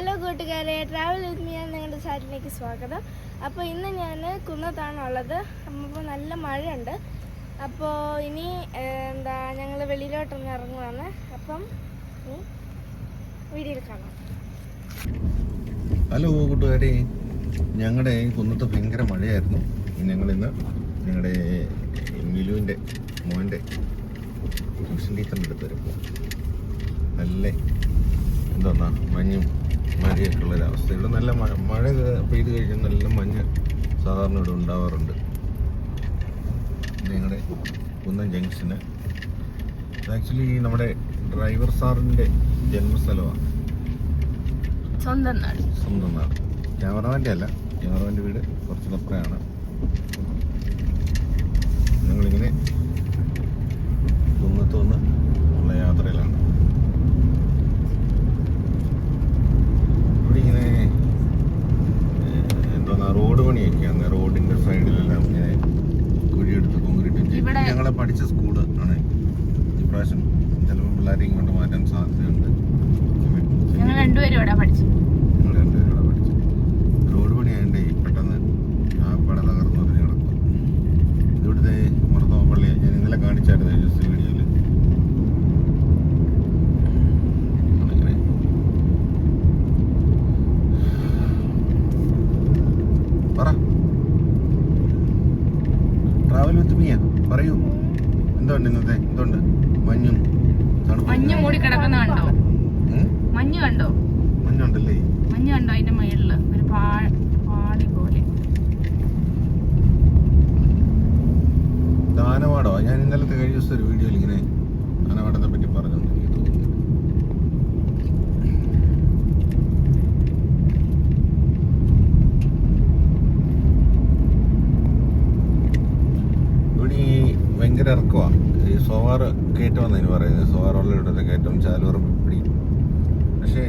Hello കൂട്ടുകാരെ, travel with me നിങ്ങളുടെ ചാറ്റിലേക്ക് സ്വാഗതം. അപ്പോൾ ഇന്ന് ഞാൻ കുന്നത്താണുള്ളത്. അപ്പോൾ നല്ല മഴയുണ്ട്. അപ്പോൾ ഇനി ഞങ്ങൾ വെളിയിലോട്ടൊന്ന് ഇറങ്ങുവാണ്. അപ്പം വീഡിയോയിൽ കാണാം. ഹലോ കൂട്ടുകാരെ, ഞങ്ങളുടെ കുന്നത്ത് ഭയങ്കര മഴയായിരുന്നു. ഞങ്ങളിന്ന് ഞങ്ങളുടെ മിലുവിൻ്റെ മോൻ്റെ ട്യൂഷൻ ടീച്ചറിൻ്റെ അടുത്ത് വരെ പോകും. നല്ല എന്തോന്നാ മഞ്ഞും മഴയൊക്കെ ഉള്ളൊരവസ്ഥ. ഇവിടെ നല്ല മഴ പെയ്ത് കഴിഞ്ഞാൽ നല്ല മഞ്ഞ് സാധാരണ ഇവിടെ ഉണ്ടാവാറുണ്ട്. ഞങ്ങളുടെ കുന്നം ജംഗ്ഷന് ആക്ച്വലി നമ്മുടെ ഡ്രൈവർ സാറിൻ്റെ ജന്മസ്ഥലമാണ്, സ്വന്തം നാട്. ക്യാമറമാൻ്റെ അല്ല, ക്യാമറമാൻ്റെ വീട് കുറച്ച് അപ്പുറമാണ്. ഞങ്ങളിങ്ങനെ കുന്നത്തുനിന്ന് ഉള്ള യാത്രയിലാണ്. ഇവിടെ ഇങ്ങനെ എന്തോന്നാ റോഡ് പണിയൊക്കെയാണ്. റോഡിൻ്റെ സൈഡിലെല്ലാം ഇങ്ങനെ കുഴിയെടുത്ത് കോൺക്രീറ്റ് ചെയ്യും. ഞങ്ങളെ പഠിച്ച സ്കൂള് ആണ്. ഇപ്രാവശ്യം ചിലപ്പോൾ പിള്ളേരെ ഇങ്ങോട്ട് മാറ്റാൻ സാധ്യതയുണ്ട്. ഞങ്ങൾ രണ്ടുപേരും ഇവിടെ പഠിച്ചു. റോഡ് പണിയായതുകൊണ്ട് പെട്ടെന്ന് ആ പട തകർന്നു പറഞ്ഞ് കിടക്കും. ഇവിടുത്തെ മർത്തോമ പള്ളിയാണ്. ഞാൻ ഇന്നലെ കാണിച്ചായിരുന്നു വീഡിയോയിൽ. പറ, ട്രാവൽ വിത്ത് മീയാ, പറയൂ. എന്തുണ്ട് ഇന്നത്തെ? എന്തുണ്ട്? മഞ്ഞും മഞ്ഞ് മൂടി കിടക്കുന്ന കണ്ടോ? മഞ്ഞ് കണ്ടോ? മഞ്ഞുണ്ടല്ലേ? മഞ്ഞ് കണ്ടോ? അതിന്റെ മുകളില് ഒരു പാടി പോലെ. ആനവാടോ? ഞാൻ ഇന്നലത്തെ കഴിഞ്ഞ ദിവസം ഒരു വീഡിയോയിൽ ഇങ്ങനെ ആനവാടത്തെ പറ്റി പറഞ്ഞു. എനിക്ക് തോന്നുന്നു ഇവിടെ ഭയങ്കര ഇറക്കമാണ്. ഈ സോവാർ കയറ്റമെന്നതിന് പറയുന്നത്. സോവാറുള്ള കയറ്റം ചാലൂർ പിടി. പക്ഷേ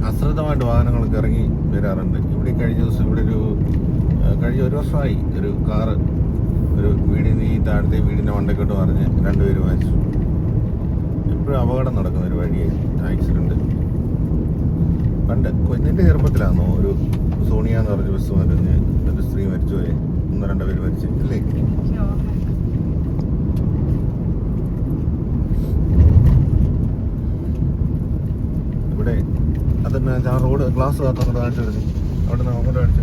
അശ്രദ്ധമായിട്ട് വാഹനങ്ങളൊക്കെ ഇറങ്ങി വരാറുണ്ട്. ഇവിടെ കഴിഞ്ഞ ദിവസം ഇവിടെ കഴിഞ്ഞ ഒരു വർഷമായി ഒരു കാറ് ഒരു വീടിന് ഈ താഴത്തെ വീടിൻ്റെ മണ്ടക്കോട്ട് പറഞ്ഞ് രണ്ടുപേര് മരിച്ചു. എപ്പോഴും അപകടം നടക്കുന്ന ഒരു വഴിയായി ആക്സിഡൻറ്റ്. പണ്ട് കുഞ്ഞിൻ്റെ ചെറുപ്പത്തിലാണോ ഒരു സോണിയ എന്ന് പറഞ്ഞ ബസ് മറിഞ്ഞ് ഒരു സ്ത്രീ മരിച്ചു പോയി. 1-2 പേര് മരിച്ചു അല്ലേ? ഇവിടെ അതന്നെ ആ റോഡ് ഗ്ലാസ് കാത്തോണ്ട് കാണിച്ചു വരുന്നു. അവിടെ നിന്ന് അങ്ങോട്ട് കാണിച്ചു.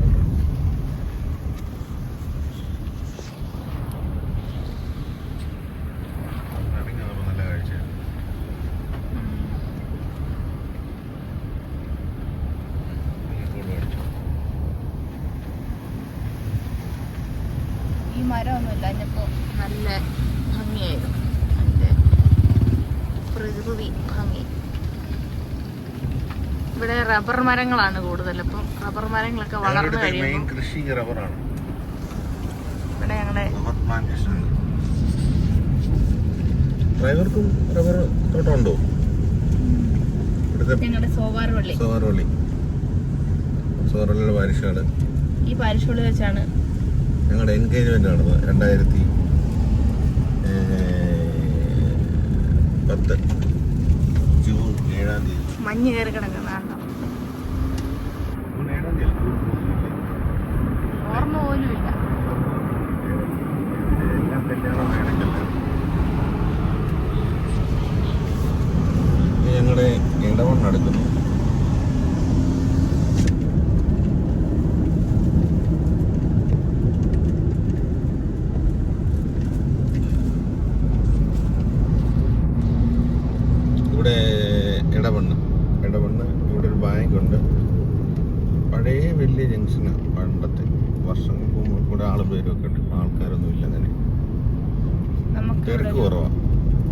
നല്ല കാഴ്ചയാണ്. ഈ മരമൊന്നുമില്ല, അതിനിപ്പോ നല്ല ഭംഗിയായിരുന്നു. അതിന്റെ പ്രകൃതി ഭംഗി. ഇവിടെ റബ്ബർ മരങ്ങളാണ് കൂടുതൽ. അപ്പം റബ്ബർ മരങ്ങളൊക്കെ വളർന്നു കഴിയുമ്പോൾ കൃഷി റബ്ബറാണ്. ഇവിടെ ഞങ്ങളുടെ ഡ്രൈവർക്കും റബ്ബർ തോട്ടമുണ്ടോ? ഞങ്ങളുടെ സോവാർവള്ളി സോവാറുള്ളിയുടെ പാരിഷാണ്. ഈ പാരിഷുള്ളി വെച്ചാണ് ഞങ്ങളുടെ എൻഗേജ്മെന്റ് നടന്നത് 2010 ജൂൺ 7-ാം തീയതി. മഞ്ഞ് കയറി കിടക്കുന്ന ഓർമ്മ പോലും ഇല്ല. ഞങ്ങളുടെ ഇടവണ്ണം നടക്കുന്നു. ഇവിടെ ഇടവണ്ണ് ഇവിടെ ഒരു ബാങ്കുണ്ട്. പഴയ വലിയ ജംഗ്ഷനാണ്. പണ്ടത്തെ വർഷങ്ങൾക്ക് മുമ്പ് കൂടെ പേരും ഒക്കെ ഉണ്ട്. ആൾക്കാരൊന്നും ഇല്ല. അങ്ങനെ തിരക്ക് കുറവാണ്.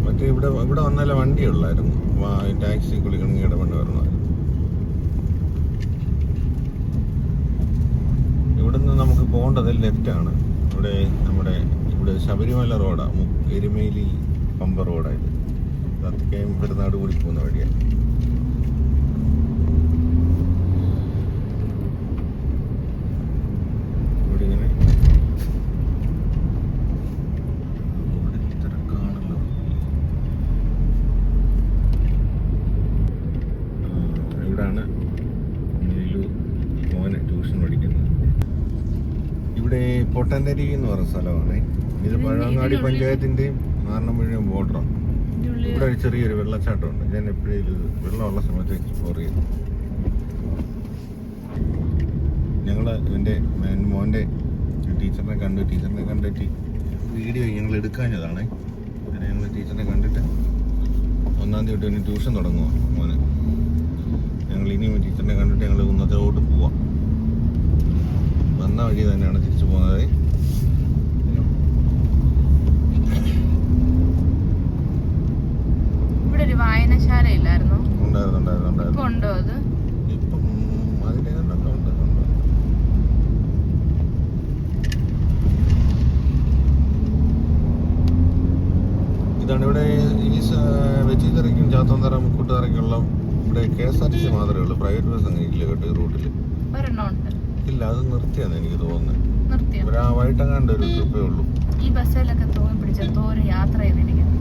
മറ്റേ ഇവിടെ വന്നാലേ വണ്ടിയുള്ളായിരുന്നു. ടാക്സി കുളിക്കണമെങ്കിൽ ഇടവണ്ണ് വരണമായിരുന്നു. ഇവിടുന്ന് നമുക്ക് പോകേണ്ടത് ലെഫ്റ്റാണ്. ഇവിടെ ശബരിമല റോഡാണ്. എരുമേലി പമ്പ റോഡായത്. അതൊക്കെയും പെരുന്നാട് കൂടി പോകുന്ന വഴിയാണ്. ഇവിടെ ഇങ്ങനെ തിരക്കാണല്ലോ. ഇവിടാണ് നീലു മോനെ ട്യൂഷൻ പഠിക്കുന്നത്. ഇവിടെ പൊട്ടന്തരി എന്ന് പറയുന്ന സ്ഥലമാണ്. ഇത് പഴവങ്ങാടി പഞ്ചായത്തിന്റെയും മാറനമ്പുഴയും ബോർഡറാണ്. ഇവിടെ ഒരു ചെറിയൊരു വെള്ളച്ചാട്ടമുണ്ട്. ഞാൻ എപ്പോഴും വെള്ളമുള്ള സമയത്ത് എക്സ്പ്ലോർ ചെയ്തു. ഞങ്ങൾ ഇവൻ്റെ മോൻ്റെ ടീച്ചറിനെ കണ്ടിട്ട് വീഡിയോ ഞങ്ങൾ എടുക്കാഞ്ഞതാണ്. അങ്ങനെ ഞങ്ങൾ ടീച്ചറിനെ കണ്ടിട്ട് 1-ാം തീയതി തൊട്ട് ട്യൂഷൻ തുടങ്ങുക മോന്. ഞങ്ങൾ ഇനിയും ടീച്ചറിനെ കണ്ടിട്ട് ഞങ്ങൾ കുന്നത്തോട്ട് പോവാം. വന്ന വഴി തന്നെയാണ് തിരിച്ചു പോകുന്നത്. ഇവിടെ ഒരു വായനശാല ഇല്ലായിരുന്നു? ഉണ്ടായിരുന്നു. ഉണ്ടോ അത്? ഇപ്പം അതിൻ്റെ ഉണ്ട്. ഇതാണ് ഇവിടെ ഈ വെച്ചിത്തറയ്ക്കും ചാത്തന്തറ മുക്കൂട്ടുതറയ്ക്കുള്ള ഇവിടെ KSRTC മാത്രമേ ഉള്ളൂ. പ്രൈവറ്റ് ബസ് അങ്ങനെ ഇല്ല കേട്ടോ ഈ റൂട്ടിൽ. ഇല്ല, അത് നിർത്തിയാന്ന് എനിക്ക് തോന്നുന്നത്. വൈകിട്ടങ്ങാണ്ട് ഒരു ട്രിപ്പേ ഉള്ളൂ. ഈ ബസ്സിലൊക്കെ തോന്നി യാത്ര ചെയ്തിരിക്കുന്നു.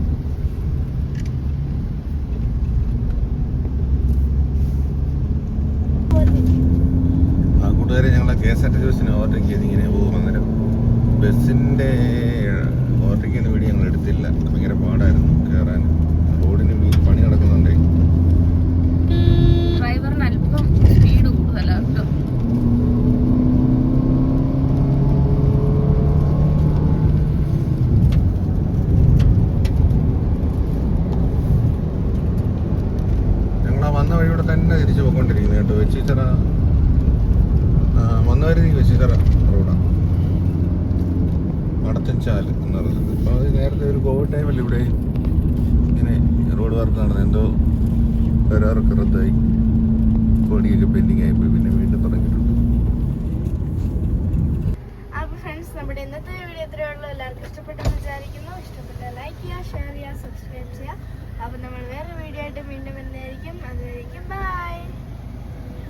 ആ കൂട്ടുകാരെ ഞങ്ങൾ KSRTC ബസ്സിന് ഓവർടേക്ക് ചെയ്ത് ഇങ്ങനെ പോകും. അന്നേരം ബസ്സിൻ്റെ ഓവർടേക്ക് ചെയ്യുന്ന വീഡിയോ ഞങ്ങൾ എടുത്തില്ല. ഭയങ്കര പാടായിരുന്നു കയറാൻ. റോഡിന് പണി നടക്കുന്നുണ്ടേ. ഡ്രൈവറിന് അല്പം സ്പീഡ് കൂടുതലാണ് കേട്ടോ. ഞങ്ങൾ വന്ന വഴിയൂടെ തന്നെ തിരിച്ചു പോയിക്കൊണ്ടിരിക്കുന്നത് കേട്ടോ. വെച്ചിച്ചിറ വന്ന വഴി വെച്ചിച്ചിറ റോഡാണ്. മടത്തൻചാൽ എന്ന് പറയുന്നത്. അപ്പോൾ അത് നേരത്തെ ഒരു കോവിഡ് ടൈമിൽ ഇവിടെ ഇങ്ങനെ റോഡ് വർക്ക് നടന്നത്. എന്തോ കരാറൊക്കെ റദ്ദായി, പണിയൊക്കെ പെൻഡിങ് ആയിപ്പോയി. പിന്നെ വീണ്ടും തുടങ്ങിയിട്ടുണ്ട്. അപ്പോൾ ഫ്രണ്ട്സ്, നമ്മുടെ ഇന്നത്തെ വീഡിയോ ഇത്രയേ ഉള്ളൂ. എല്ലാവർക്കും